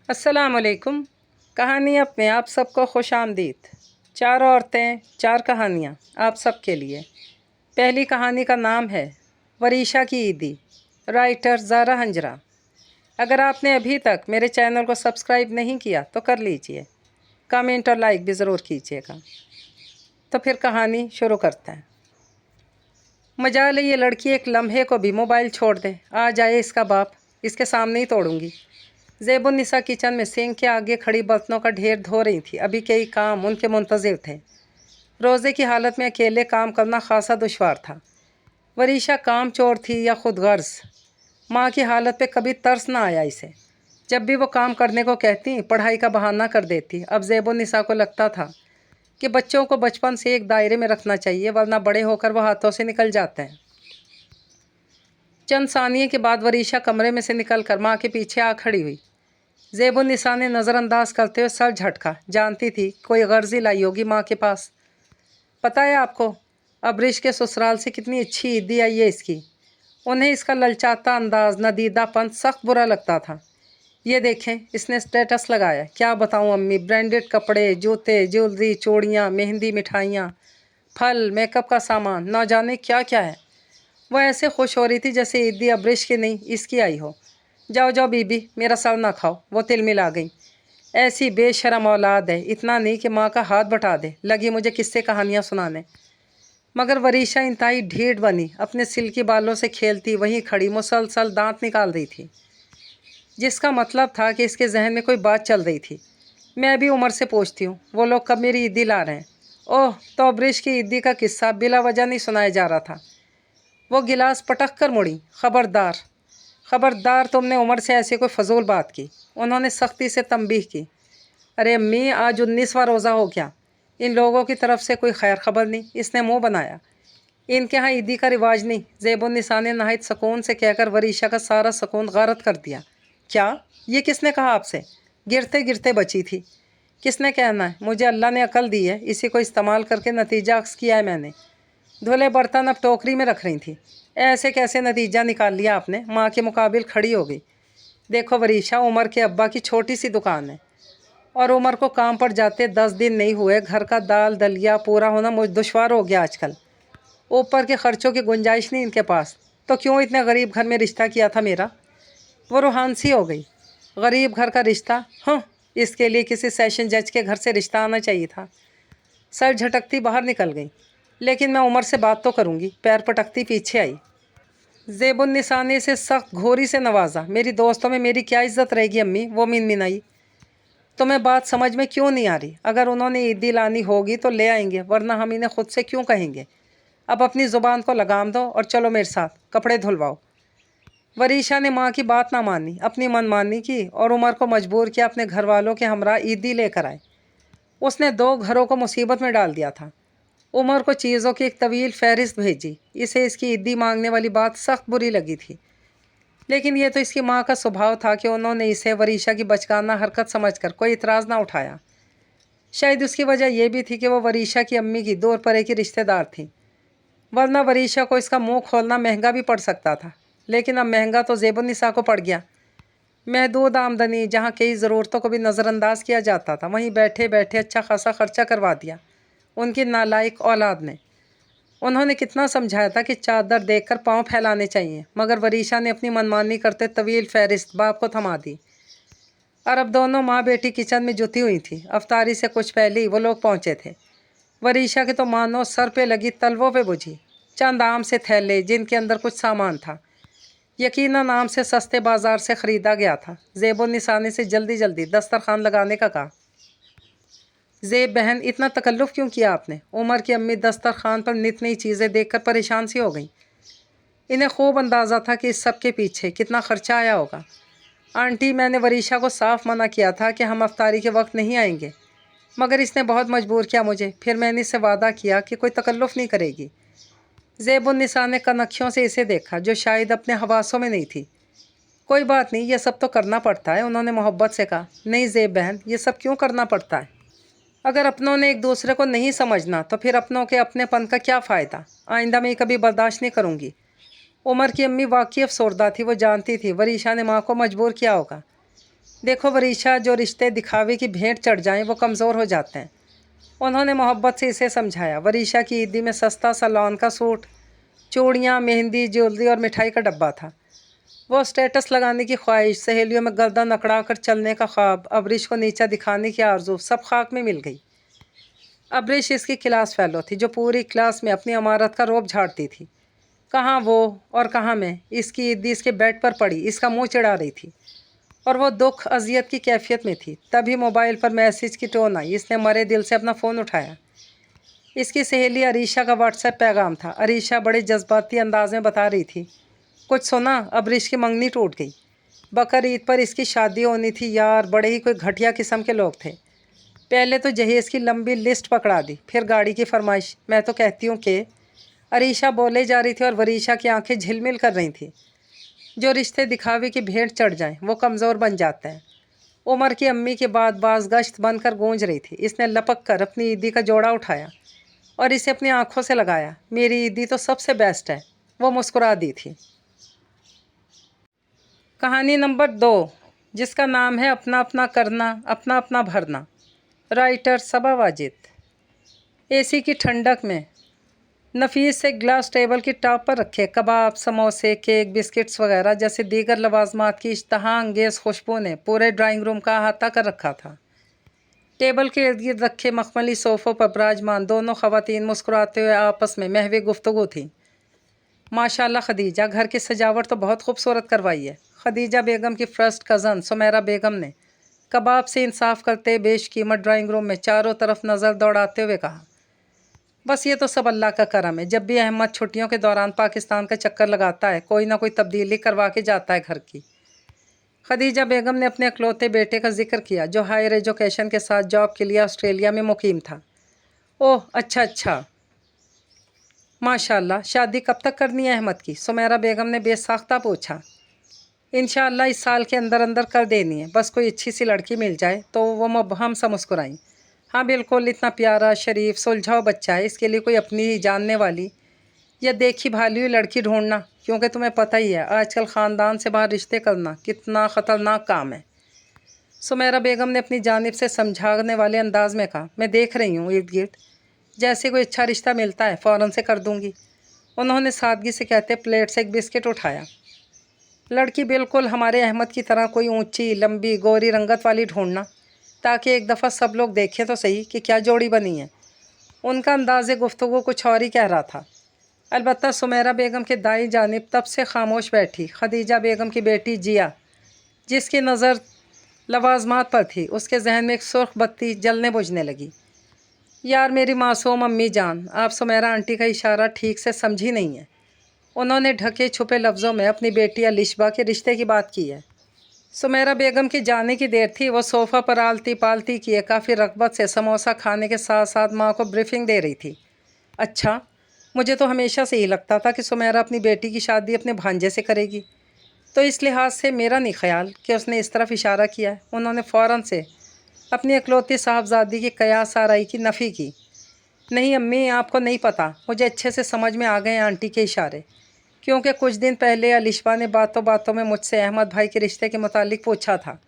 अस्सलाम वालेकुम। कहानी में आप सबको खुश आमदीद। 4 औरतें 4 कहानियाँ आप सबके लिए। पहली कहानी का नाम है वरीशा की ईदी, राइटर ज़ारा हंजरा। अगर आपने अभी तक मेरे चैनल को सब्सक्राइब नहीं किया तो कर लीजिए, कमेंट और लाइक भी ज़रूर कीजिएगा। तो फिर कहानी शुरू करते हैं। मजाल ये लड़की एक लम्हे को भी मोबाइल छोड़ दे, आ जाए इसका बाप, इसके सामने ही तोड़ूंगी। ज़ेबुन्निसा किचन में सिंक के आगे खड़ी बर्तनों का ढेर धो रही थी। अभी कई काम उनके मुंतज़िर थे। रोज़े की हालत में अकेले काम करना खासा दुश्वार था। वरीशा काम चोर थी या खुद गर्ज, माँ की हालत पे कभी तरस ना आया इसे। जब भी वो काम करने को कहती पढ़ाई का बहाना कर देती। अब ज़ेबुन्निसा को लगता था कि बच्चों को बचपन से एक दायरे में रखना चाहिए, वरना बड़े होकर वो हाथों से निकल जाते हैं। चंद सानिये के बाद वरीशा कमरे में से निकल कर माँ के पीछे आ खड़ी हुई। ज़ेबुन्निसा ने नज़रअंदाज करते हुए सर झटका। जानती थी कोई गर्जी लाई होगी माँ के पास। पता है आपको अबरिश के ससुराल से कितनी अच्छी ईदी आई है इसकी। उन्हें इसका ललचाता अंदाज, नदीदापन सख्त बुरा लगता था। ये देखें, इसने स्टेटस लगाया। क्या बताऊँ अम्मी, ब्रांडेड कपड़े, जूते, ज्वेलरी, चूड़ियाँ, मेहंदी, मिठाइयाँ, फल, मेकअप का सामान, ना जाने क्या क्या है। वह ऐसे खुश हो रही थी जैसे ईदी अबरिश की नहीं इसकी आई हो। जाओ जाओ बीबी, मेरा सर ना खाओ, वो तिल मिला गई। ऐसी बेशरम औलाद है, इतना नहीं कि माँ का हाथ बटा दे। लगी मुझे किस्से कहानियाँ सुनाने। मगर वरीशा इंतहाई ढीठ बनी, अपने सिल्की बालों से खेलती वहीं खड़ी मुसलसल दांत निकाल रही थी, जिसका मतलब था कि इसके जहन में कोई बात चल रही थी। मैं भी उमर से पूछती हूँ, वो लोग कब मेरी ईदी ला रहे हैं? ओह, तो अबरिश की ईदी का किस्सा बिला वजह नहीं सुनाया जा रहा था। वो गिलास पटक कर मुड़ी। खबरदार खबरदार, तुमने उमर से ऐसी कोई फजूल बात की। उन्होंने सख्ती से तंबीह की। अरे अम्मी, आज 19वां रोज़ा हो गया, इन लोगों की तरफ से कोई खैर खबर नहीं। इसने मुंह बनाया। इनके यहाँ ईदी का रिवाज नहीं। ज़ेबुन्निसा ने नहायत सुकून से कहकर वरीशा का सारा सुकून गारत कर दिया। क्या? ये किसने कहा आपसे? गिरते गिरते बची थी। किसने कहना है? मुझे अल्लाह ने अकल दी है, इसी को इस्तेमाल करके नतीजा अक्स किया है मैंने। धुले बर्तन अब टोकरी में रख रही थी। ऐसे कैसे नतीजा निकाल लिया आपने? माँ के मुकाबिल खड़ी हो गई। देखो वरीशा, उमर के अब्बा की छोटी सी दुकान है और उमर को काम पर जाते 10 दिन नहीं हुए। घर का दाल दलिया पूरा होना मुझ दुश्वार हो गया आजकल। ऊपर के खर्चों की गुंजाइश नहीं इनके पास, तो क्यों इतने गरीब घर में रिश्ता किया था मेरा? वो रूहान सी हो गई। गरीब घर का रिश्ता? हाँ, इसके लिए किसी सेशन जज के घर से रिश्ता आना चाहिए था। सर झटकती बाहर निकल गई। लेकिन मैं उमर से बात तो करूँगी। पैर पटकती पीछे आई। ज़ेबुन्निसा ने इसे सख्त घोरी से नवाजा। मेरी दोस्तों में मेरी क्या इज्जत रहेगी अम्मी? वो मिनमिनाई। तुम्हें बात समझ में क्यों नहीं आ रही? अगर उन्होंने ईदी लानी होगी तो ले आएंगे, वरना हम इन्हें खुद से क्यों कहेंगे? अब अपनी ज़ुबान को लगाम दो और चलो मेरे साथ, कपड़े धुलवाओ। वरीशा ने माँ की बात ना मानी, अपनी मनमानी की और उमर को मजबूर किया अपने घर वालों के हमरा ईदी लेकर आए। उसने 2 घरों को मुसीबत में डाल दिया था। उमर को चीज़ों की एक तवील फहरिस्त भेजी। इसे इसकी ईदी मांगने वाली बात सख्त बुरी लगी थी, लेकिन यह तो इसकी माँ का स्वभाव था कि उन्होंने इसे वरीशा की बचकाना हरकत समझकर कोई इतराज़ ना उठाया। शायद उसकी वजह यह भी थी कि वो वरीशा की अम्मी की दूर परे की रिश्तेदार थी, वरना वरीशा को इसका मुंह खोलना महंगा भी पड़ सकता था। लेकिन अब महंगा तो ज़ेबुन्निसा को पड़ गया। महदूद आमदनी, जहाँ कई ज़रूरतों को भी नज़रअंदाज किया जाता था, वहीं बैठे बैठे अच्छा खासा खर्चा करवा दिया उनकी नालायक औलाद ने। उन्होंने कितना समझाया था कि चादर देखकर पांव फैलाने चाहिए, मगर वरीशा ने अपनी मनमानी करते तवील फहरिस्त बाप को थमा दी। और अब दोनों माँ बेटी किचन में जुटी हुई थी। अफ्तारी से कुछ पहले ही वो लोग पहुँचे थे। वरीशा के तो मानो सर पे लगी तलवों पे बुझी। चंद आम से थैले जिनके अंदर कुछ सामान था, यकीनन आम से सस्ते बाजार से ख़रीदा गया था। ज़ेबुन्निसा ने से जल्दी जल्दी दस्तरखान लगाने का कहा। ज़ेब बहन, इतना तकल्लुफ़ क्यों किया आपने? उमर की अम्मी दस्तरखान पर नित नई चीज़ें देखकर परेशान सी हो गई। इन्हें खूब अंदाज़ा था कि इस सब के पीछे कितना खर्चा आया होगा। आंटी, मैंने वरीशा को साफ मना किया था कि हम अफ्तारी के वक्त नहीं आएंगे, मगर इसने बहुत मजबूर किया मुझे। फिर मैंने इससे वादा किया कि कोई तकल्लुफ़ नहीं करेगी। ज़ेबुन्निसा ने कनखियों से इसे देखा, जो शायद अपने हवासों में नहीं थी। कोई बात नहीं, ये सब तो करना पड़ता है, उन्होंने मोहब्बत से कहा। नहीं ज़ेब बहन, ये सब क्यों करना पड़ता है? अगर अपनों ने एक दूसरे को नहीं समझना तो फिर अपनों के अपनेपन का क्या फ़ायदा? आइंदा मैं कभी बर्दाश्त नहीं करूँगी। उमर की अम्मी वाकई अफसरदा थी। वो जानती थी वरीशा ने माँ को मजबूर किया होगा। देखो वरीशा, जो रिश्ते दिखावे की भेंट चढ़ जाएं वो कमज़ोर हो जाते हैं। उन्होंने मोहब्बत से इसे समझाया। वरीशा की ईदी में सस्ता सा लॉन का सूट, चूड़ियाँ, मेहंदी, ज्वेलरी और मिठाई का डब्बा था। वो स्टेटस लगाने की ख्वाहिश, सहेलियों में गर्दन अकड़ा कर चलने का ख्वाब, अबरिश को नीचा दिखाने की आरजू, सब खाक में मिल गई। अबरिश इसकी क्लास फेलो थी, जो पूरी क्लास में अपनी अमारत का रोब झाड़ती थी। कहाँ वो और कहाँ मैं। इसकी ईदी इसके बेड पर पड़ी, इसका मुंह चिढ़ा रही थी और वो दुख अजियत की कैफियत में थी। तभी मोबाइल पर मैसेज की टोन आई। इसने मरे दिल से अपना फ़ोन उठाया। इसकी सहेली अरीशा का व्हाट्सएप पैगाम था। अरीशा बड़े जज्बाती अंदाज में बता रही थी, कुछ सुना? अबरिश की मंगनी टूट गई। बकर ईद पर इसकी शादी होनी थी यार। बड़े ही कोई घटिया किस्म के लोग थे। पहले तो जहेज़ की लंबी लिस्ट पकड़ा दी, फिर गाड़ी की फरमाइश। मैं तो कहती हूँ कि अरीशा बोले जा रही थी और वरीशा की आंखें झिलमिल कर रही थी। जो रिश्ते दिखावे की भेंट चढ़ जाएं वो कमज़ोर बन जाते हैं। उमर की अम्मी के बाद बाज गश्त बनकर गूंज रही थी। इसने लपक कर अपनी ईदी का जोड़ा उठाया और इसे अपनी आंखों से लगाया। मेरी ईदी तो सबसे बेस्ट है, वो मुस्कुरा दी थी। कहानी नंबर 2, जिसका नाम है अपना अपना करना, अपना अपना भरना। राइटर सबा वाजिद। एसी की ठंडक में नफीस से ग्लास टेबल की टॉप पर रखे कबाब, समोसे, केक, बिस्किट्स वगैरह जैसे दीगर लवाजमात की इश्तहा अंगेज़ खुशबू ने पूरे ड्राइंग रूम का अहाता कर रखा था। टेबल के इर्द गिर्द रखे मखमली सोफ़ों पर विराजमान दोनों ख़वातीन मुस्कुराते हुए आपस में महवी गुफ्तगू थी। माशाल्लाह खदीजा, घर की सजावट तो बहुत खूबसूरत करवाई है। खदीजा बेगम की फर्स्ट कज़न सुमेरा बेगम ने कबाब से इंसाफ करते बेशकीमत ड्राइंग रूम में चारों तरफ नज़र दौड़ाते हुए कहा, बस ये तो सब अल्लाह का करम है। जब भी अहमद छुट्टियों के दौरान पाकिस्तान का चक्कर लगाता है, कोई ना कोई तब्दीली करवा के जाता है घर की। खदीजा बेगम ने अपने अकलौते बेटे का जिक्र किया, जो हायर एजुकेशन के साथ जॉब के लिए ऑस्ट्रेलिया में मुकीम था। ओह अच्छा अच्छा, माशाल्लाह। शादी कब तक करनी है अहमद की? सुमेरा बेगम ने बेसाख्ता पूछा। इंशाअल्लाह इस साल के अंदर अंदर कर देनी है, बस कोई अच्छी सी लड़की मिल जाए तो। वो मुबहम सा मुस्कुराई। हाँ बिल्कुल, इतना प्यारा, शरीफ, सुलझाऊ बच्चा है, इसके लिए कोई अपनी ही जानने वाली या देखी भाली हुई लड़की ढूंढना, क्योंकि तुम्हें पता ही है आजकल ख़ानदान से बाहर रिश्ते करना कितना ख़तरनाक काम है। सुमेरा बेगम ने अपनी जानिब से समझाने वाले अंदाज में कहा, मैं देख रही हूँ इर्द गिर्द, जैसे कोई अच्छा रिश्ता मिलता है फ़ौरन से कर दूँगी। उन्होंने सादगी से कहते प्लेट से एक बिस्किट उठाया। लड़की बिल्कुल हमारे अहमद की तरह कोई ऊंची, लंबी, गोरी रंगत वाली ढूंढना, ताकि एक दफ़ा सब लोग देखें तो सही कि क्या जोड़ी बनी है। उनका अंदाज़े गुफ्तगू कुछ और ही कह रहा था। अलबत्ता सुमेरा बेगम के दाईं जानिब तब से खामोश बैठी खदीजा बेगम की बेटी जिया, जिसकी नज़र लवाजमात पर थी। उसके जहन में एक सुर्ख बत्ती जलने बुझने लगी। यार मेरी मासूम अम्मी जान, आप सुमेरा आंटी का इशारा ठीक से समझी नहीं है। उन्होंने ढके छुपे लफ्ज़ों में अपनी बेटी अलिशबा के रिश्ते की बात की है। सुमेरा बेगम की जाने की देर थी। वो सोफ़ा पर आलती पालती किए काफ़ी रग़बत से समोसा खाने के साथ साथ माँ को ब्रीफिंग दे रही थी। अच्छा, मुझे तो हमेशा से ही लगता था कि सुमेरा अपनी बेटी की शादी अपने भांजे से करेगी, तो इस लिहाज से मेरा नहीं ख्याल कि उसने इस तरफ इशारा किया है। उन्होंने फ़ौरन से अपनी इकलौती साहबजादी की कयास आराई की नफ़ी की। नहीं अम्मी, आपको नहीं पता, मुझे अच्छे से समझ में आ गए आंटी के इशारे, क्योंकि कुछ दिन पहले अलिशबा ने बातों बातों में मुझसे अहमद भाई के रिश्ते के मुतालिक पूछा था।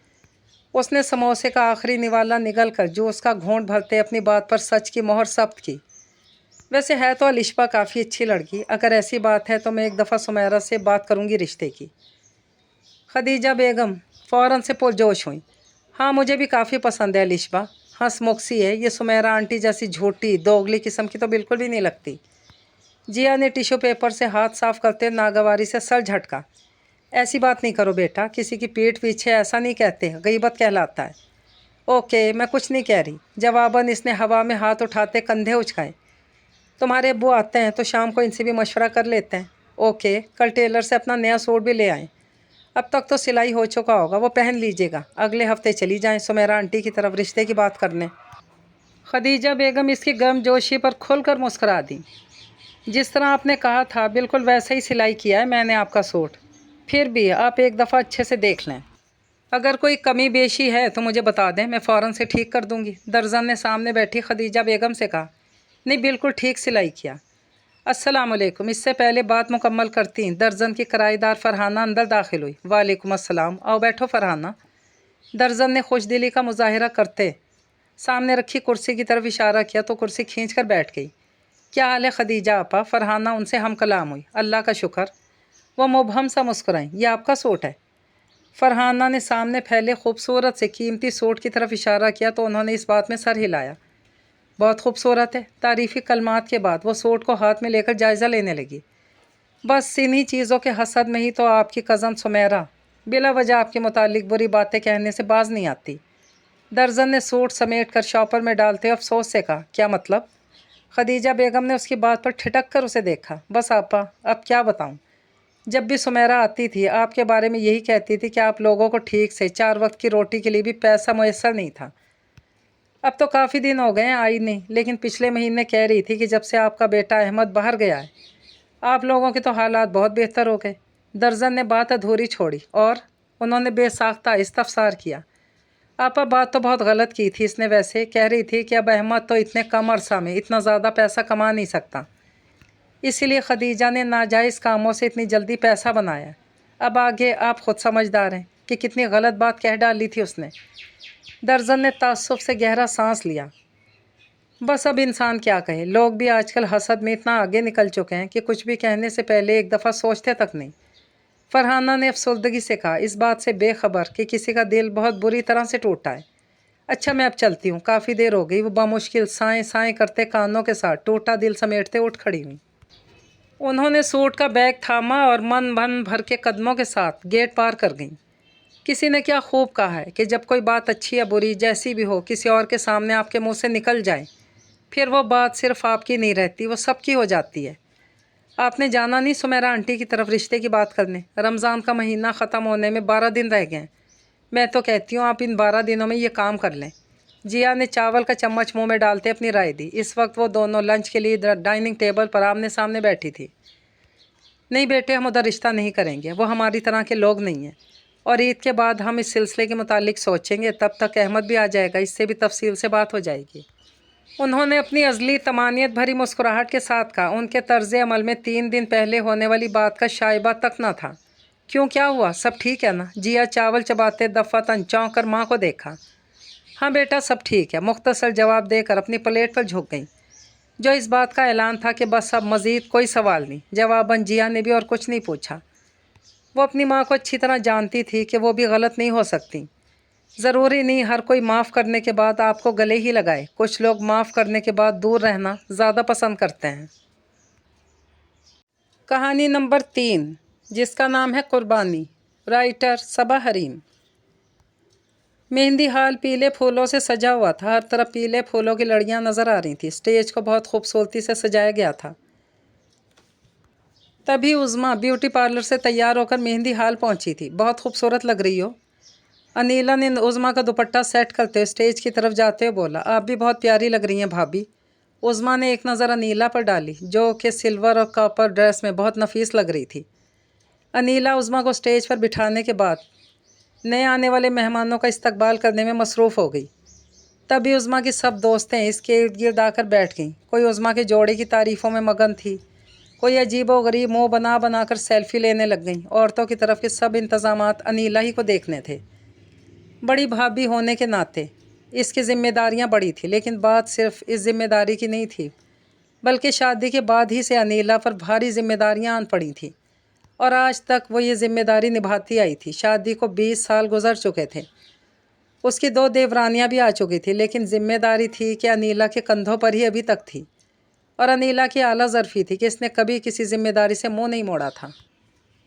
उसने समोसे का आखिरी निवाला निगल कर जूस का घूंट भरते अपनी बात पर सच की मोहर सब्त की। वैसे है तो अलिशबा काफ़ी अच्छी लड़की। अगर ऐसी बात है तो मैं एक दफ़ा सुमेरा से बात करूँगी रिश्ते की। खदीजा बेगम फ़ौरन से पुरजोश हुई। हाँ मुझे भी काफ़ी पसंद है अलिशबा, हंसमुख सी है। ये सुमेरा आंटी जैसी झूठी दोगली किस्म की तो बिल्कुल भी नहीं लगती। जिया ने टिश्यू पेपर से हाथ साफ करते नागवारी से सर झटका। ऐसी बात नहीं करो बेटा, किसी की पीठ पीछे ऐसा नहीं कहते, गईबत कहलाता है। ओके, मैं कुछ नहीं कह रही। जवाबन इसने हवा में हाथ उठाते कंधे उचकाए। तुम्हारे अब्बू आते हैं तो शाम को इनसे भी मशवरा कर लेते हैं। ओके, कल टेलर से अपना नया सूट भी ले आएँ। अब तक तो सिलाई हो चुका होगा, वो पहन लीजिएगा। अगले हफ्ते चली जाएं सुमेरा आंटी की तरफ रिश्ते की बात करने। खदीजा बेगम इसकी गर्मजोशी पर खुलकर मुस्करा दी। जिस तरह आपने कहा था बिल्कुल वैसे ही सिलाई किया है मैंने आपका सूट। फिर भी आप एक दफ़ा अच्छे से देख लें। अगर कोई कमी बेशी है तो मुझे बता दें, मैं फ़ौरन से ठीक कर दूंगी। दर्जन ने सामने बैठी खदीजा बेगम से कहा। नहीं, बिल्कुल ठीक सिलाई किया। अस्सलाम वालेकुम। इससे पहले बात मुकम्मल करती दर्जन की किराएदार फ़रहाना अंदर दाखिल हुई। वालेकुम अस्सलाम। आओ बैठो फ़रहाना। दर्जन ने खुशदिली का मुजाहिरा करते सामने रखी कुर्सी की तरफ इशारा किया तो कुर्सी खींच कर बैठ गई। क्या हाल है खदीजा आपा? फरहाना उनसे हम कलाम हुई। अल्लाह का शुक्र। वह मुबहम सा मुस्कुराई। ये आपका सूट है? फरहाना ने सामने फैले खूबसूरत से कीमती सूट की तरफ इशारा किया तो उन्होंने इस बात में सर हिलाया। बहुत खूबसूरत है। तारीफ़ी कलमात के बाद वो सूट को हाथ में लेकर जायज़ा लेने लगी। बस इन्हीं चीज़ों के हसद में ही तो आपकी कज़न सुमेरा बिला वजह आपके मुतालिक बुरी बातें कहने से बाज नहीं आती। दर्जन ने सूट समेट कर शॉपर में डालते हुए अफसोस से कहा। क्या मतलब? खदीजा बेगम ने उसकी बात पर ठिठक कर उसे देखा। बस आपा, अब क्या बताऊं? जब भी सुमेरा आती थी आपके बारे में यही कहती थी कि आप लोगों को ठीक से 4 वक्त की रोटी के लिए भी पैसा मुयस्सर नहीं था। अब तो काफ़ी दिन हो गए हैं आई नहीं, लेकिन पिछले महीने कह रही थी कि जब से आपका बेटा अहमद बाहर गया है आप लोगों के तो हालात बहुत बेहतर हो गए। दर्जन ने बात अधूरी छोड़ी और उन्होंने बेसाख्ता इस्तफसार किया। आपा, बात तो बहुत गलत की थी इसने। वैसे कह रही थी कि अब अहमद तो इतने कम अरसा में इतना ज़्यादा पैसा कमा नहीं सकता, इसीलिए खदीजा ने नाजायज़ कामों से इतनी जल्दी पैसा बनाया। अब आगे आप खुद समझदार हैं कि कितनी गलत बात कह डाली थी उसने। दर्जन ने ताज्जुब से गहरा सांस लिया। बस अब इंसान क्या कहे, लोग भी आजकल हसद में इतना आगे निकल चुके हैं कि कुछ भी कहने से पहले एक दफ़ा सोचते तक नहीं। फरहाना ने अफसुर्दगी से कहा, इस बात से बेखबर कि किसी का दिल बहुत बुरी तरह से टूटा है। अच्छा मैं अब चलती हूँ, काफ़ी देर हो गई। वो बामुश्किल साएं साएं करते कानों के साथ टूटा दिल समेटते उठ खड़ी हुई। उन्होंने सूट का बैग थामा और मन भन भर के कदमों के साथ गेट पार कर गईं। किसी ने क्या खूब कहा है कि जब कोई बात अच्छी या बुरी जैसी भी हो किसी और के सामने आपके मुंह से निकल जाए फिर वो बात सिर्फ आपकी नहीं रहती, वो सबकी हो जाती है। आपने जाना नहीं सुमेरा आंटी की तरफ रिश्ते की बात करने? रमज़ान का महीना ख़त्म होने में 12 दिन रह गए हैं। मैं तो कहती हूँ आप इन 12 दिनों में ये काम कर लें। जिया ने चावल का चम्मच मुंह में डालते अपनी राय दी। इस वक्त वो दोनों लंच के लिए डाइनिंग टेबल पर आमने सामने बैठी थी। नहीं बेटे, हम उधर रिश्ता नहीं करेंगे, वो हमारी तरह के लोग नहीं हैं। और ईद के बाद हम इस सिलसिले के मुतालिक सोचेंगे, तब तक अहमद भी आ जाएगा, इससे भी तफसील से बात हो जाएगी। उन्होंने अपनी अज़ली तमानियत भरी मुस्कुराहट के साथ कहा। उनके तर्ज अमल में 3 दिन पहले होने वाली बात का शाइबा तक न था। क्यों, क्या हुआ? सब ठीक है ना? जिया चावल चबाते दफ़ातन चौंक कर माँ को देखा। हाँ बेटा, सब ठीक है, मुख्तसर जवाब देकर अपनी प्लेट पर झुक गई। जो इस बात का ऐलान था कि बस अब मज़ीद कोई सवाल नहीं। जवाबन जिया ने भी और कुछ नहीं पूछा। वो अपनी माँ को अच्छी तरह जानती थी कि वो भी गलत नहीं हो सकती। ज़रूरी नहीं हर कोई माफ़ करने के बाद आपको गले ही लगाए। कुछ लोग माफ़ करने के बाद दूर रहना ज़्यादा पसंद करते हैं। कहानी नंबर 3, जिसका नाम है कुर्बानी। राइटर सबा हरीम। मेहंदी हाल पीले फूलों से सजा हुआ था। हर तरफ पीले फूलों की लड़ियाँ नज़र आ रही थी। स्टेज को बहुत खूबसूरती से सजाया गया था। तभी उज़मा ब्यूटी पार्लर से तैयार होकर मेहंदी हाल पहुंची थी। बहुत खूबसूरत लग रही हो। अनीला ने उज़मा का दुपट्टा सेट करते हुए स्टेज की तरफ जाते हुए बोला। आप भी बहुत प्यारी लग रही हैं भाभी। उज़मा ने एक नज़र अनीला पर डाली जो कि सिल्वर और कॉपर ड्रेस में बहुत नफीस लग रही थी। अनीला उज़मा को स्टेज पर बिठाने के बाद नए आने वाले मेहमानों का इस्तकबाल करने में मसरूफ़ हो गई। तभी उज़मा की सब दोस्तें इसके इर्द गिर्द आकर बैठ गईं। कोई उज़मा के जोड़े की तारीफ़ों में मगन थी, कोई अजीबो गरीब मुँह बना बना कर सेल्फ़ी लेने लग गईं। औरतों की तरफ के सब इंतज़ामात अनीला ही को देखने थे। बड़ी भाभी होने के नाते इसकी ज़िम्मेदारियां बड़ी थी, लेकिन बात सिर्फ इस ज़िम्मेदारी की नहीं थी, बल्कि शादी के बाद ही से अनीला पर भारी ज़िम्मेदारियां आन पड़ी थी और आज तक वो ये ज़िम्मेदारी निभाती आई थी। शादी को 20 साल गुजर चुके थे। उसकी 2 देवरानियां भी आ चुकी थी, लेकिन ज़िम्मेदारी थी कि अनीला के कंधों पर ही अभी तक थी। और अनीला की आला ज़रफ़ी थी कि इसने कभी किसी ज़िम्मेदारी से मुँह नहीं मोड़ा था।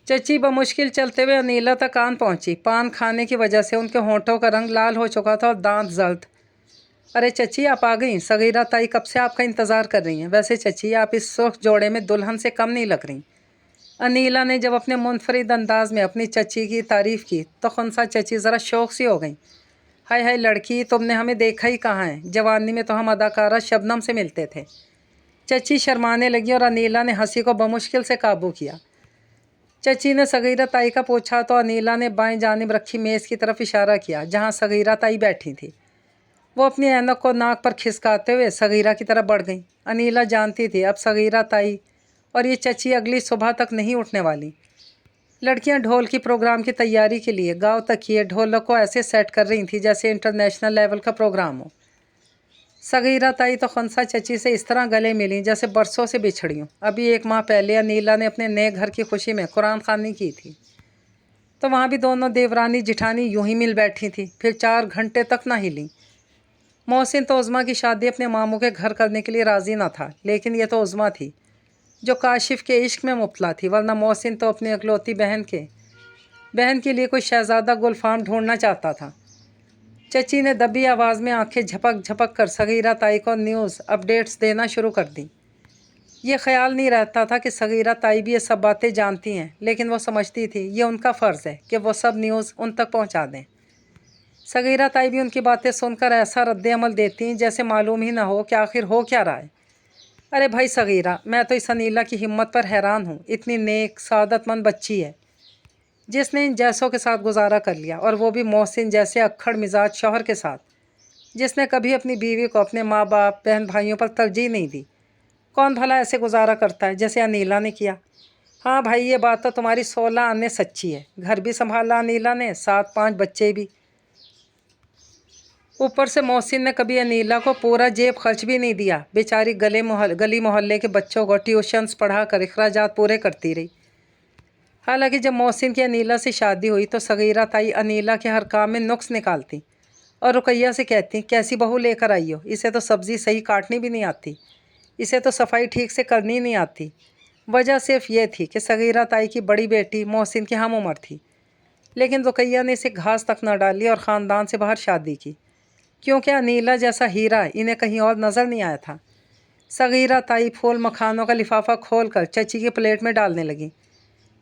चची बमुश्किल चलते हुए अनीला तक आन पहुंची। पान खाने की वजह से उनके होंठों का रंग लाल हो चुका था और दांत जल्द। अरे चची, आप आ गई। सगीरा ताई कब से आपका इंतज़ार कर रही हैं। वैसे चची, आप इस सुर्ख जोड़े में दुल्हन से कम नहीं लग रही। अनीला ने जब अपने मुनफरिद अंदाज में अपनी चची की तारीफ़ की तो खुनसा चची ज़रा शौक सी हो गई। हाय हाय लड़की, तुमने हमें देखा ही कहाँ है। जवानी में तो हम अदाकारा शबनम से मिलते थे। चची शर्माने लगी और अनीला ने हंसी को बमुश्किल से काबू किया। चची ने सगीरा ताई का पूछा तो अनीला ने बाएं जानिब रखी मेज़ की तरफ इशारा किया जहां सगीरा ताई बैठी थी। वो अपनी ऐनक को नाक पर खिसकाते हुए सगीरा की तरफ बढ़ गई। अनीला जानती थी अब सगीरा ताई और ये चची अगली सुबह तक नहीं उठने वाली। लड़कियां ढोल की प्रोग्राम की तैयारी के लिए गांव तक किए ढोलक को ऐसे सेट कर रही थी जैसे इंटरनेशनल लेवल का प्रोग्राम हो। सगीरा ताई तो खनसा चची से इस तरह गले मिली जैसे बरसों से बिछड़ी हूँ। अभी 1 माह पहले अनीला ने अपने नए घर की खुशी में कुरान खानी की थी, तो वहाँ भी दोनों देवरानी जिठानी यूं ही मिल बैठी थी, फिर 4 घंटे तक ना हिली। मोहसिन तो उज़मा की शादी अपने मामू के घर करने के लिए राज़ी ना था, लेकिन ये तो उज़मा थी जो काशिफ के इश्क में मुब्तला थी, वरना मोहसिन तो अपनी इकलौती बहन के लिए कोई शहज़ादा गुलफाम ढूंढना चाहता था। चची ने दबी आवाज़ में आंखें झपक झपक कर सगीरा ताई को न्यूज़ अपडेट्स देना शुरू कर दी। ये ख्याल नहीं रहता था कि सगीरा ताई भी ये सब बातें जानती हैं, लेकिन वो समझती थी ये उनका फ़र्ज़ है कि वो सब न्यूज़ उन तक पहुंचा दें। सगीरा ताई भी उनकी बातें सुनकर ऐसा रद्द अमल देती जैसे मालूम ही ना हो कि आखिर हो क्या रहा है। अरे भाई सगीरा, मैं तो इस अनीला की हिम्मत पर हैरान हूँ। इतनी नेक सादतमंद बच्ची है जिसने इन जैसों के साथ गुजारा कर लिया, और वो भी मोहसिन जैसे अक्खड़ मिजाज शौहर के साथ, जिसने कभी अपनी बीवी को अपने माँ बाप बहन भाइयों पर तरजीह नहीं दी। कौन भला ऐसे गुजारा करता है जैसे अनीला ने किया। हाँ भाई, ये बात तो तुम्हारी 16 आने सच्ची है। घर भी संभाला अनीला ने, 7-5 बच्चे भी। ऊपर से मोहसिन ने कभी अनीला को पूरा जेब खर्च भी नहीं दिया। बेचारी गली मोहल्ले के बच्चों को ट्यूशन्स पढ़ा कर अखराजात पूरे करती रही। हालांकि जब मोहसिन की अनीला से शादी हुई तो सगीरा ताई अनीला के हर काम में नुक्स निकालती और रुकैया से कहती, कैसी बहू लेकर आई हो, इसे तो सब्ज़ी सही काटनी भी नहीं आती, इसे तो सफाई ठीक से करनी नहीं आती। वजह सिर्फ ये थी कि सगीरा ताई की बड़ी बेटी मोहसिन की हम उम्र थी, लेकिन रुकैया ने इसे घास तक न डाली और ख़ानदान से बाहर शादी की, क्योंकि अनीला जैसा हीरा इन्हें कहीं और नज़र नहीं आया था। सगीरा ताई फूल मखानों का लिफाफा खोल कर चची की प्लेट में डालने लगी।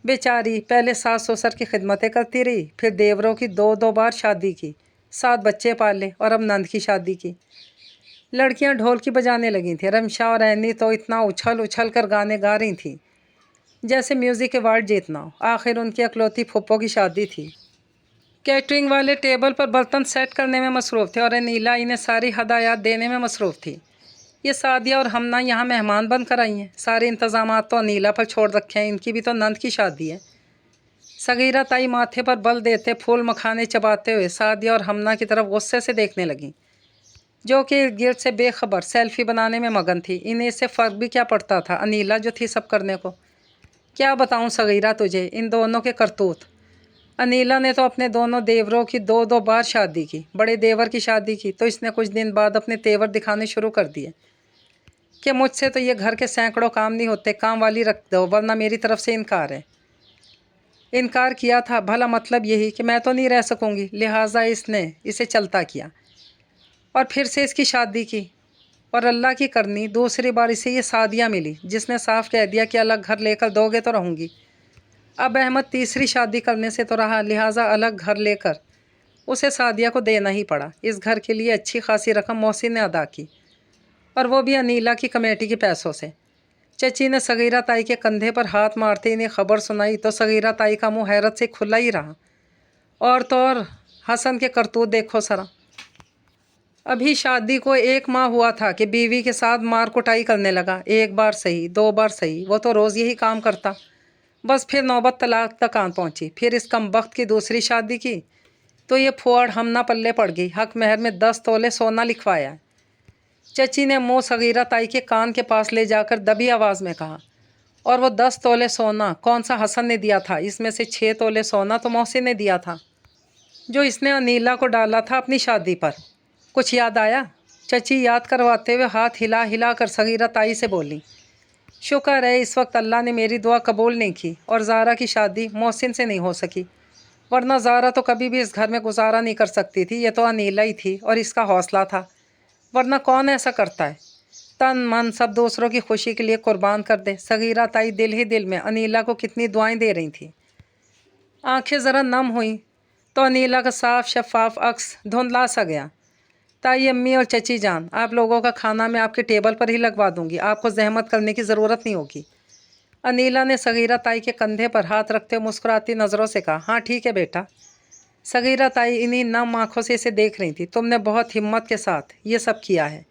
बेचारी पहले सास ससुर की खिदमतें करती रही, फिर देवरों की 2-2 बार शादी की, 7 बच्चे पाले, और अब नंद की शादी की। लड़कियां ढोल की बजाने लगी थीं। रमशा और ऐनी तो इतना उछल उछल कर गाने गा रही थीं जैसे म्यूज़िक अवार्ड जीतना हो। आखिर उनकी अकलौती फुप्पो की शादी थी। कैटरिंग वाले टेबल पर बर्तन सेट करने में मसरूफ़ थे और नीला इन्हें सारी हदायत देने में मसरूफ़ थी। ये सादिया और हमना यहाँ मेहमान बनकर आई हैं। सारे इंतज़ामात तो अनीला पर छोड़ रखे हैं, इनकी भी तो नंद की शादी है। सगीरा ताई माथे पर बल देते फूल मखाने चबाते हुए सादिया और हमना की तरफ गुस्से से देखने लगी, जो कि गिर्द से बेखबर सेल्फी बनाने में मगन थी। इन्हें इससे फ़र्क भी क्या पड़ता था, अनीला जो थी सब करने को। क्या बताऊँ सगीरा तुझे इन दोनों के करतूत। अनीला ने तो अपने दोनों देवरों की 2-2 बार शादी की। बड़े देवर की शादी की तो इसने कुछ दिन बाद अपने तेवर दिखाने शुरू कर दिए कि मुझसे तो ये घर के सैकड़ों काम नहीं होते, काम वाली रख दो वरना मेरी तरफ से इनकार है। इनकार किया था भला मतलब यही कि मैं तो नहीं रह सकूँगी, लिहाजा इसने इसे चलता किया और फिर से इसकी शादी की। और अल्लाह की करनी दूसरी बार इसे ये सादिया मिली जिसने साफ कह दिया कि अलग घर लेकर दोगे तो रहूँगी। अब अहमद तीसरी शादी करने से तो रहा, लिहाजा अलग घर लेकर उसे सादिया को देना ही पड़ा। इस घर के लिए अच्छी खासी रकम मोहसिन ने अदा की, और वो भी अनीला की कमेटी के पैसों से। चची ने सगीरा ताई के कंधे पर हाथ मारते इन्हें खबर सुनाई तो सगीरा ताई का मुंह हैरत से खुला ही रहा। और तो और हसन के करतूत देखो सरा। अभी शादी को 1 माह हुआ था कि बीवी के साथ मार कुटाई करने लगा। 1 बार सही, 2 बार सही, वो तो रोज़ यही काम करता। बस फिर नौबत तलाक तक आन पहुंची। फिर इस कमबख्त की दूसरी शादी की तो ये फुआड़ हमना पल्ले पड़ गई। हक महर में 10 तोले सोना लिखवाया। चची ने मुंह सगीरा ताई के कान के पास ले जाकर दबी आवाज़ में कहा, और वो 10 तोले सोना कौन सा हसन ने दिया था? इसमें से 6 तोले सोना तो मोहसिन ने दिया था, जो इसने अनीला को डाला था अपनी शादी पर। कुछ याद आया? चची याद करवाते हुए हाथ हिला हिला कर सगीरा ताई से बोली, शुक्र है इस वक्त अल्लाह ने मेरी दुआ कबूल नहीं की और ज़ारा की शादी मोहसिन से नहीं हो सकी, वरना ज़ारा तो कभी भी इस घर में गुजारा नहीं कर सकती थी। ये तो अनीला ही थी और इसका हौसला था, वरना कौन ऐसा करता है? तन मन सब दूसरों की खुशी के लिए कुर्बान कर दे। सगीरा ताई दिल ही दिल में अनीला को कितनी दुआएं दे रही थी। आंखें ज़रा नम हुई तो अनीला का साफ शफाफ अक्स धुंधला सा गया। ताई अम्मी और चची जान, आप लोगों का खाना मैं आपके टेबल पर ही लगवा दूंगी, आपको जहमत करने की ज़रूरत नहीं होगी। अनीला ने सगीरा ताई के कंधे पर हाथ रखते मुस्कुराती नज़रों से कहा, हाँ ठीक है बेटा। सगीरा ताई इन्हीं नम आँखों से इसे देख रही थी। तुमने बहुत हिम्मत के साथ ये सब किया है,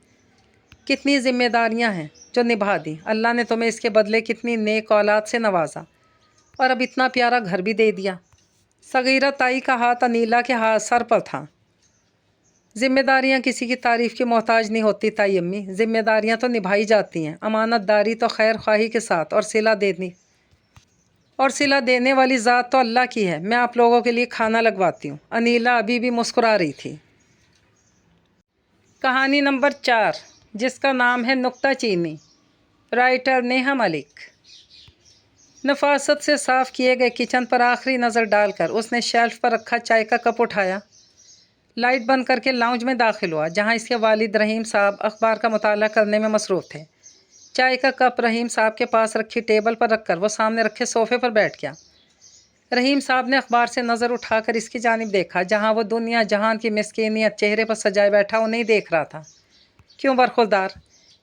कितनी जिम्मेदारियां हैं जो निभा दी। अल्लाह ने तुम्हें इसके बदले कितनी नेक औलाद से नवाजा। और अब इतना प्यारा घर भी दे दिया। सगीरा ताई का हाथ अनीला के हाथ सर पर था। जिम्मेदारियां किसी की तारीफ की मोहताज नहीं होती ताई अम्मी, जिम्मेदारियां तो निभाई जाती हैं, अमानतदारी तो खैर ख्वाही के साथ, और सिला देने वाली ज़ात तो अल्लाह की है। मैं आप लोगों के लिए खाना लगवाती हूँ। अनीला अभी भी मुस्कुरा रही थी। कहानी नंबर 4, जिसका नाम है नुक्ता चीनी। राइटर नेहा मलिक। नफासत से साफ़ किए गए किचन पर आखिरी नज़र डालकर उसने शेल्फ पर रखा चाय का कप उठाया। लाइट बंद करके लाउंज में दाखिल हुआ, जहाँ इसके वालिद रहीम साहब अखबार का मुताला करने में मसरूफ़ थे। चाय का कप रहीम साहब के पास रखी टेबल पर रखकर वो सामने रखे सोफ़े पर बैठ गया। रहीम साहब ने अखबार से नज़र उठाकर इसकी जानिब देखा, जहाँ वो दुनिया जहान की मिस्कीनियत चेहरे पर सजाए बैठा उन्हें देख रहा था। क्यों बरखुरदार,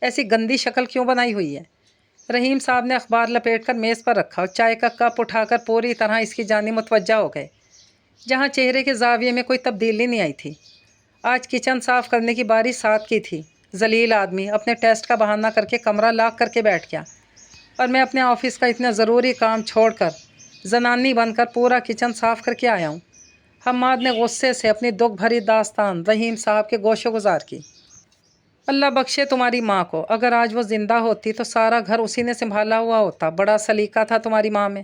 ऐसी गंदी शक्ल क्यों बनाई हुई है? रहीम साहब ने अखबार लपेटकर मेज़ पर रखा और चाय का कप उठाकर पूरी तरह इसकी जानिब मुतवज्जा हो गए, जहाँ चेहरे के ज़ाविये में कोई तब्दीली नहीं आई थी। आज किचन साफ़ करने की बारी साथ की थी। जलील आदमी अपने टेस्ट का बहाना करके कमरा लॉक करके बैठ गया, और मैं अपने ऑफिस का इतना ज़रूरी काम छोड़कर जनानी बनकर पूरा किचन साफ़ करके आया हूँ। हम्माद ने गुस्से से अपनी दुख भरी दास्तान रहीम साहब के गोशो गुजार की। अल्लाह बख्शे तुम्हारी माँ को, अगर आज वो ज़िंदा होती तो सारा घर उसी ने संभाला हुआ होता। बड़ा सलीका था तुम्हारी माँ में,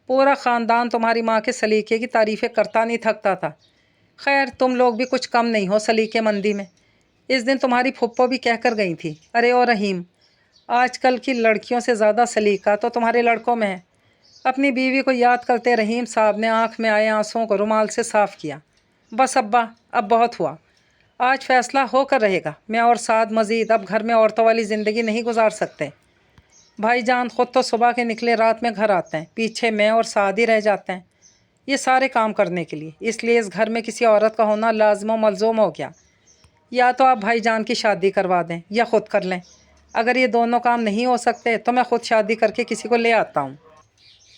पूरा ख़ानदान तुम्हारी माँ के सलीके की तारीफ़ें करता नहीं थकता था। खैर तुम लोग भी कुछ कम नहीं हो सलीके मंदी में। इस दिन तुम्हारी फुप्पो भी कह कर गई थी, अरे ओ रहीम, आजकल की लड़कियों से ज़्यादा सलीका तो तुम्हारे लड़कों में है। अपनी बीवी को याद करते रहीम साहब ने आंख में आए आंसुओं को रुमाल से साफ़ किया। बस अब्बा, अब बहुत हुआ, आज फैसला होकर रहेगा। मैं और साद मज़ीद अब घर में औरतों वाली ज़िंदगी नहीं गुजार सकते। भाईजान ख़ुद तो सुबह के निकले रात में घर आते हैं, पीछे मैं और साद ही रह जाते हैं ये सारे काम करने के लिए। इसलिए इस घर में किसी औरत का होना लाज़िम व मलज़ूम हो गया। या तो आप भाईजान की शादी करवा दें या ख़ुद कर लें। अगर ये दोनों काम नहीं हो सकते तो मैं ख़ुद शादी करके किसी को ले आता हूँ।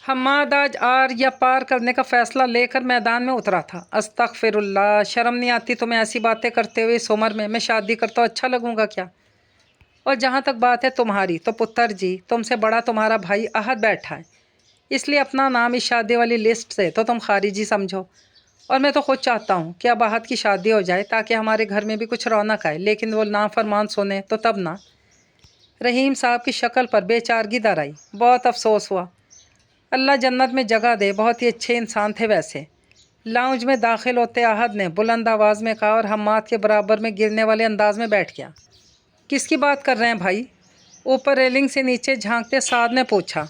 हम्माद आज आर या पार करने का फ़ैसला लेकर मैदान में उतरा था। अस्तग़फ़िरुल्लाह, शर्म नहीं आती तुम्हें ऐसी बातें करते हुए इस उम्र में? मैं शादी करता हूँ, अच्छा लगूँगा क्या? और जहाँ तक बात है तुम्हारी, तो पुत्र जी, तुमसे बड़ा तुम्हारा भाई अहद बैठा है, इसलिए अपना नाम इस शादी वाली लिस्ट से तो तुम खारिजी समझो। और मैं तो खुद चाहता हूँ कि अब अहद की शादी हो जाए ताकि हमारे घर में भी कुछ रौनक आए, लेकिन वो नाफरमान सुने तो तब ना। रहीम साहब की शक्ल पर बेचारगी दर आई। बहुत अफसोस हुआ। अल्लाह जन्नत में जगह दे, बहुत ही अच्छे इंसान थे वैसे। लाउंज में दाखिल होते अहद ने बुलंद आवाज़ में कहा और हम्माद के बराबर में गिरने वाले अंदाज में बैठ गया। किसकी बात कर रहे हैं भाई? ऊपर रेलिंग से नीचे झांकते साद ने पूछा,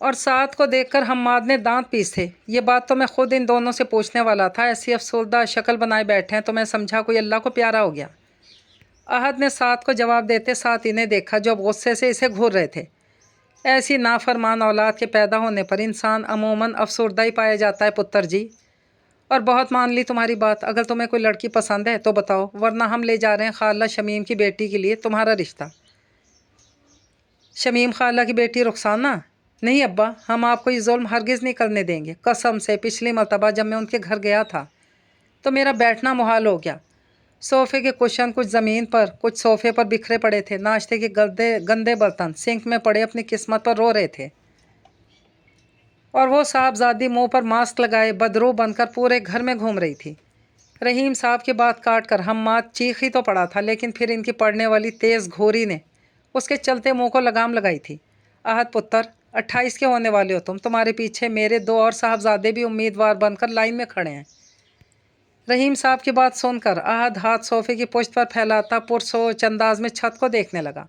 और साद को देखकर हम्माद ने दांत पीसे। ये बात तो मैं खुद इन दोनों से पूछने वाला था, ऐसी अफसरदा शक्ल बनाए बैठे हैं तो मैं समझा कोई अल्लाह को प्यारा हो गया। अहद ने साद को जवाब देते साथ इन्हें देखा जो अब गुस्से से इसे घूर रहे थे। ऐसी नाफरमान औलाद के पैदा होने पर इंसान अमूमन अफसरदा ही पाया जाता है पुत्र जी। और बहुत मान ली तुम्हारी बात, अगर तुम्हें कोई लड़की पसंद है तो बताओ, वरना हम ले जा रहे हैं खाला शमीम की बेटी के लिए तुम्हारा रिश्ता। शमीम खाला की बेटी रुखसाना? नहीं अब्बा, हम आपको ये जुल्म हरगिज़ नहीं करने देंगे। कसम से पिछली मरतबा जब मैं उनके घर गया था तो मेरा बैठना मुहाल हो गया। सोफ़े के कुशन कुछ ज़मीन पर, कुछ सोफ़े पर बिखरे पड़े थे। नाश्ते के गंदे बर्तन सिंक में पड़े अपनी किस्मत पर रो रहे थे, और वो साहबजादी मुंह पर मास्क लगाए बदरू बनकर पूरे घर में घूम रही थी। रहीम साहब की बात काट कर हम्माद चीख ही तो पड़ा था, लेकिन फिर इनकी पड़ने वाली तेज़ घोरी ने उसके चलते मुंह को लगाम लगाई थी। अहद पुत्र, 28 के होने वाले हो तुम, तुम्हारे पीछे मेरे 2 और साहबजादे भी उम्मीदवार बनकर लाइन में खड़े हैं। रहीम साहब की बात सुनकर अहद हाथ सोफ़े की पुश्त पर फैलाता पुरसोच अंदाज में छत को देखने लगा,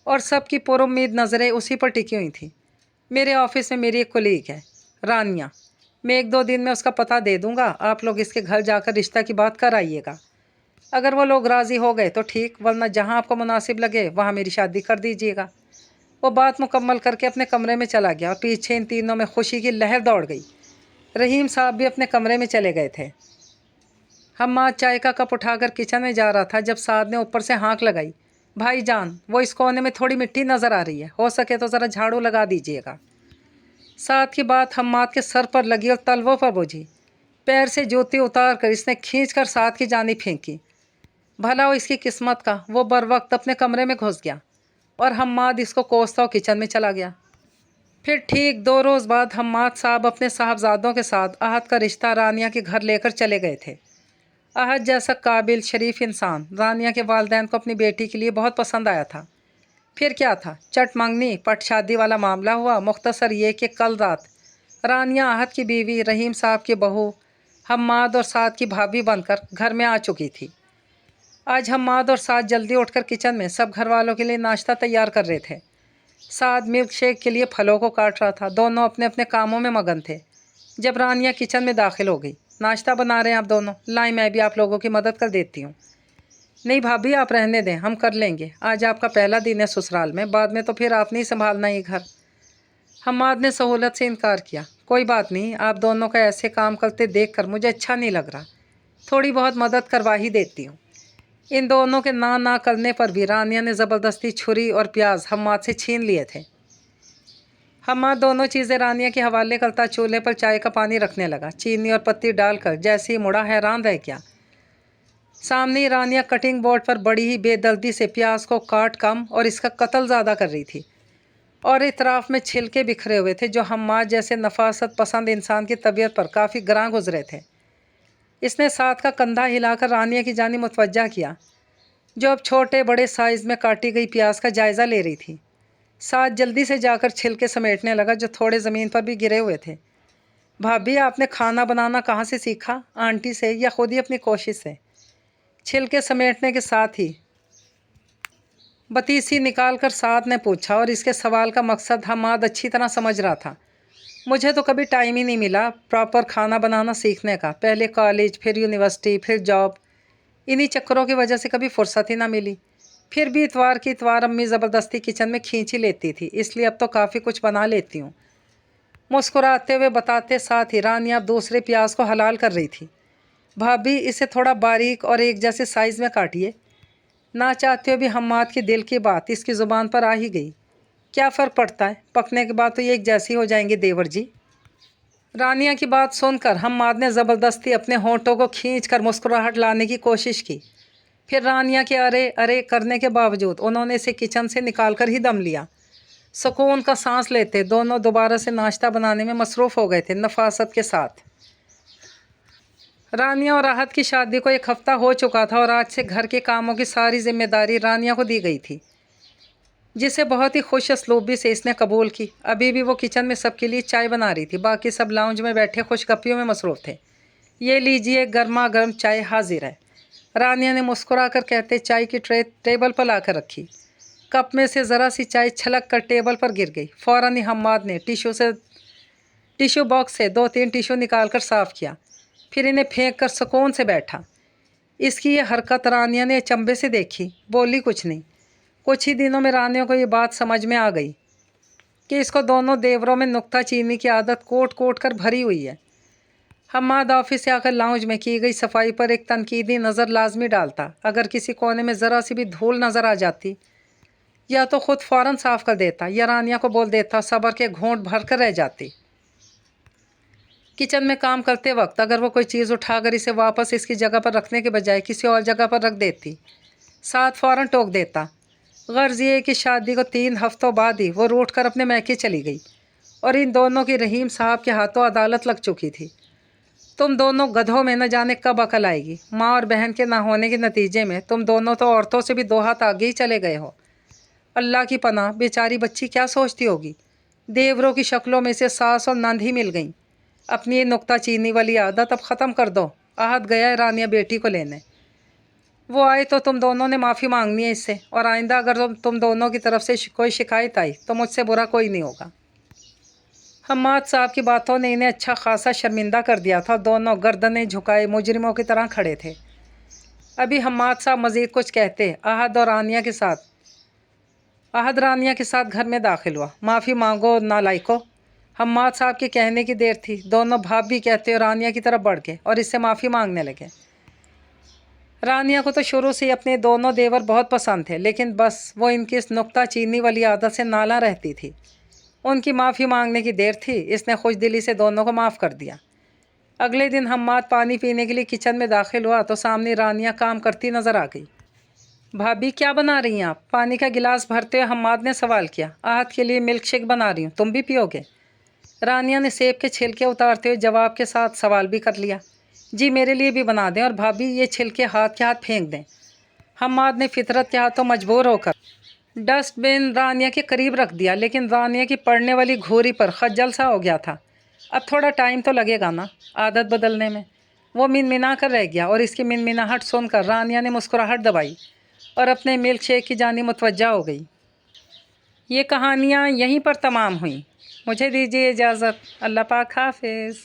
और सबकी पुरुम्मीद नज़रें उसी पर टिकी हुई थीं। मेरे ऑफिस में मेरी एक कोलीग है रानिया, मैं 1-2 दिन में उसका पता दे दूँगा। आप लोग इसके घर जाकर रिश्ता की बात कर आइएगा। अगर वो लोग राज़ी हो गए तो ठीक, वरना जहाँ आपको मुनासिब लगे वहाँ मेरी शादी कर दीजिएगा। वो बात मुकम्मल करके अपने कमरे में चला गया और पीछे इन तीनों में खुशी की लहर दौड़ गई। रहीम साहब भी अपने कमरे में चले गए थे। हम्माद चाय का कप उठाकर किचन में जा रहा था जब साद ने ऊपर से हाँक लगाई, भाईजान, वो इस कोने में थोड़ी मिट्टी नज़र आ रही है, हो सके तो ज़रा झाड़ू लगा दीजिएगा। साद की बात हम्माद के सर पर लगी और तलवों पर बुझी। पैर से जूती उतार कर इसने खींचकर साद की जानी फेंकी। भला हो इसकी किस्मत का, वो बर वक्त अपने कमरे में घुस गया और हम्माद इसको कोसता हुआ किचन में चला गया। پھر ٹھیک 2 روز بعد حماد صاحب اپنے صاحبزادوں کے ساتھ احد کا رشتہ رانیہ کے گھر لے کر چلے گئے تھے۔ احد جیسا قابل شریف انسان رانیہ کے والدین کو اپنی بیٹی کے لیے بہت پسند آیا تھا۔ پھر کیا تھا، چٹ منگنی پٹ شادی والا معاملہ ہوا۔ مختصر یہ کہ کل رات رانیہ احد کی بیوی، رحیم صاحب کی بہو، حماد اور سعد کی بھابھی بن کر گھر میں آ چکی تھی۔ آج حماد اور سعد جلدی اٹھ کر کچن میں سب گھر والوں کے لیے ناشتہ تیار کر رہے تھے۔ سعد ملک شیک کے لیے پھلوں کو کاٹ رہا تھا۔ دونوں اپنے اپنے کاموں میں مگن تھے جب رانیہ کچن میں داخل ہو گئی۔ ناشتہ بنا رہے ہیں آپ دونوں؟ لائیں میں بھی آپ لوگوں کی مدد کر دیتی ہوں۔ نہیں بھابھی، آپ رہنے دیں، ہم کر لیں گے۔ آج آپ کا پہلا دن ہے سسرال میں، بعد میں تو پھر آپ نے ہی سنبھالنا یہ گھر۔ حماد نے سہولت سے انکار کیا۔ کوئی بات نہیں، آپ دونوں کا ایسے کام کرتے دیکھ کر مجھے اچھا نہیں لگ رہا، تھوڑی بہت مدد کروا ہی دیتی ہوں۔ ان دونوں کے نہ کرنے پر بھی رانیہ نے زبردستی چھری اور پیاز حماد سے چھین لیے تھے۔ حماد دونوں چیزیں رانیہ کے حوالے کرتا چولہے پر چائے کا پانی رکھنے لگا۔ چینی اور پتی ڈال کر جیسے ہی مڑا، حیران رہ گیا۔ سامنے رانیہ کٹنگ بورڈ پر بڑی ہی بے دردی سے پیاز کو کاٹ کم اور اس کا قتل زیادہ کر رہی تھی، اور اطراف میں چھلکے بکھرے ہوئے تھے جو حماد جیسے نفاست پسند انسان کی طبیعت پر کافی گراں گزرے تھے۔ اس نے ساتھ کا کندھا ہلا کر رانیہ کی جانب متوجہ کیا، جو اب چھوٹے بڑے سائز میں کاٹی گئی پیاز کا جائزہ لے رہی تھی۔ ساتھ جلدی سے جا کر چھلکے سمیٹنے لگا جو تھوڑے زمین پر بھی گرے ہوئے تھے۔ بھابھی، آپ نے کھانا بنانا کہاں سے سیکھا؟ آنٹی سے یا خود ہی اپنی کوشش سے؟ چھلکے سمیٹنے کے ساتھ ہی بتیسی نکال کر سعد نے پوچھا، اور اس کے سوال کا مقصد حماد اچھی طرح سمجھ رہا تھا۔ مجھے تو کبھی ٹائم ہی نہیں ملا پراپر کھانا بنانا سیکھنے کا، پہلے کالج، پھر یونیورسٹی، پھر جاب، انہی چکروں کی وجہ سے کبھی فرصت ہی نہ ملی۔ پھر بھی اتوار کی اتوار امی زبردستی کچن میں کھینچ ہی لیتی تھی، اس لیے اب تو کافی کچھ بنا لیتی ہوں۔ مسکراتے ہوئے بتاتے ساتھ ہی رانیہ اب دوسرے پیاز کو حلال کر رہی تھی۔ بھابھی، اسے تھوڑا باریک اور ایک جیسے سائز میں کاٹیے۔ نہ چاہتے ہوئے بھی حماد کی دل کی بات اس کی زبان پر آ ہی گئی۔ کیا فرق پڑتا ہے، پکنے کے بعد تو یہ ایک جیسی ہو جائیں گے دیور جی۔ رانیہ کی بات سن کر حماد نے زبردستی اپنے ہونٹوں کو کھینچ کر مسکراہٹ لانے کی کوشش کی۔ پھر رانیہ کے ارے ارے کرنے کے باوجود انہوں نے اسے کچن سے نکال کر ہی دم لیا۔ سکون کا سانس لیتے دونوں دوبارہ سے ناشتہ بنانے میں مصروف ہو گئے تھے، نفاست کے ساتھ۔ رانیہ اور احد کی شادی کو 1 ہفتہ ہو چکا تھا، اور آج سے گھر کے کاموں کی ساری ذمہ داری رانیہ کو دی گئی تھی، جسے بہت ہی خوش اسلوبی سے اس نے قبول کی۔ ابھی بھی وہ کچن میں سب کے لیے چائے بنا رہی تھی، باقی سب لاؤنج میں بیٹھے خوش گپیوں میں مصروف تھے۔ یہ لیجئے، گرما گرم چائے حاضر ہے، رانیہ نے مسکرا کر کہتے چائے کی ٹرے ٹیبل پر لا کر رکھی۔ کپ میں سے ذرا سی چائے چھلک کر ٹیبل پر گر گئی۔ فوراً ہی حماد نے ٹیشو باکس سے 2-3 ٹیشو نکال کر صاف کیا، پھر انہیں پھینک کر سکون سے بیٹھا۔ اس کی یہ حرکت رانیہ نے اچنبھے سے دیکھی، بولی کچھ نہیں۔ کچھ ہی دنوں میں رانیہ کو یہ بات سمجھ میں آ گئی کہ اس کو دونوں دیوروں میں نکتہ چینی کی عادت کوٹ کوٹ کر بھری ہوئی ہے۔ حماد آفس سے آ کر لاؤنج میں کی گئی صفائی پر ایک تنقیدی نظر لازمی ڈالتا۔ اگر کسی کونے میں ذرا سی بھی دھول نظر آ جاتی، یا تو خود فوراً صاف کر دیتا یا رانیہ کو بول دیتا، صبر کے گھونٹ بھر کر رہ جاتی۔ کچن میں کام کرتے وقت اگر وہ کوئی چیز اٹھا کر اسے واپس اس کی جگہ پر رکھنے کے بجائے کسی اور جگہ پر رکھ دیتی، ساتھ فوراً ٹوک دیتا۔ غرض یہ کہ شادی کو 3 ہفتوں بعد ہی وہ روٹ کر اپنے میکے چلی گئی، اور ان دونوں کی رحیم صاحب کے ہاتھوں عدالت لگ چکی تھی۔ تم دونوں گدھوں میں نہ جانے کب عقل آئے گی، ماں اور بہن کے نہ ہونے کے نتیجے میں تم دونوں تو عورتوں سے بھی 2 ہاتھ آگے ہی چلے گئے ہو۔ اللہ کی پناہ، بیچاری بچی کیا سوچتی ہوگی؟ دیوروں کی شکلوں میں سے ساس اور نند ہی مل گئیں۔ اپنی یہ نکتہ چینی والی عادت اب ختم کر دو۔ احد گیا ہے رانیہ بیٹی کو لینے، وہ آئے تو تم دونوں نے معافی مانگنی ہے اس سے، اور آئندہ اگر تم دونوں کی طرف سے کوئی شکایت آئی تو مجھ سے برا کوئی نہیں ہوگا۔ حماد صاحب کی باتوں نے انہیں اچھا خاصا شرمندہ کر دیا تھا۔ دونوں گردنیں جھکائے مجرموں کی طرح کھڑے تھے۔ ابھی حماد صاحب مزید کچھ کہتے، احد رانیہ کے ساتھ گھر میں داخل ہوا۔ معافی مانگو نالائکو، حماد صاحب کے کہنے کی دیر تھی۔ دونوں بھابھی کہتے اور رانیہ کی طرف بڑھ گئے اور اس سے معافی مانگنے لگے۔ رانیہ کو تو شروع سے اپنے دونوں دیور بہت پسند تھے، لیکن بس وہ ان کی اس نکتہ چینی والی عادت سے نالاں رہتی تھی۔ ان کی معافی مانگنے کی دیر تھی، اس نے خوش دلی سے دونوں کو معاف کر دیا۔ اگلے دن حماد پانی پینے کے لیے کچن میں داخل ہوا تو سامنے رانیہ کام کرتی نظر آ گئی۔ भाभी क्या बना रही हैं आप? पानी का गिलास भरते हुए हम्माद ने सवाल किया। आहत के लिए मिल्क शेक बना रही हूँ, तुम भी पियोगे? रानिया ने सेब के छिलके उतारते हुए जवाब के साथ सवाल भी कर लिया। जी मेरे लिए भी बना दें, और भाभी ये छिलके हाथ के हाथ फेंक दें। हम्माद ने फितरत के हाथों मजबूर होकर डस्टबिन रानिया के करीब रख दिया, लेकिन रानिया की पड़ने वाली घूरी पर खज्जल सा हो गया था। अब थोड़ा टाइम तो लगेगा ना आदत बदलने में। वो मिनमिना कर रह गया, और इसकी मिनमिनाहट सुनकर रानिया ने मुस्कुराहट दबाई और अपने मिल्क शेक की जानी मुतवज्जा हो गई। ये कहानियाँ यहीं पर तमाम हुई। मुझे दीजिए इजाज़त। अल्लाह पाक हाफ़िज़।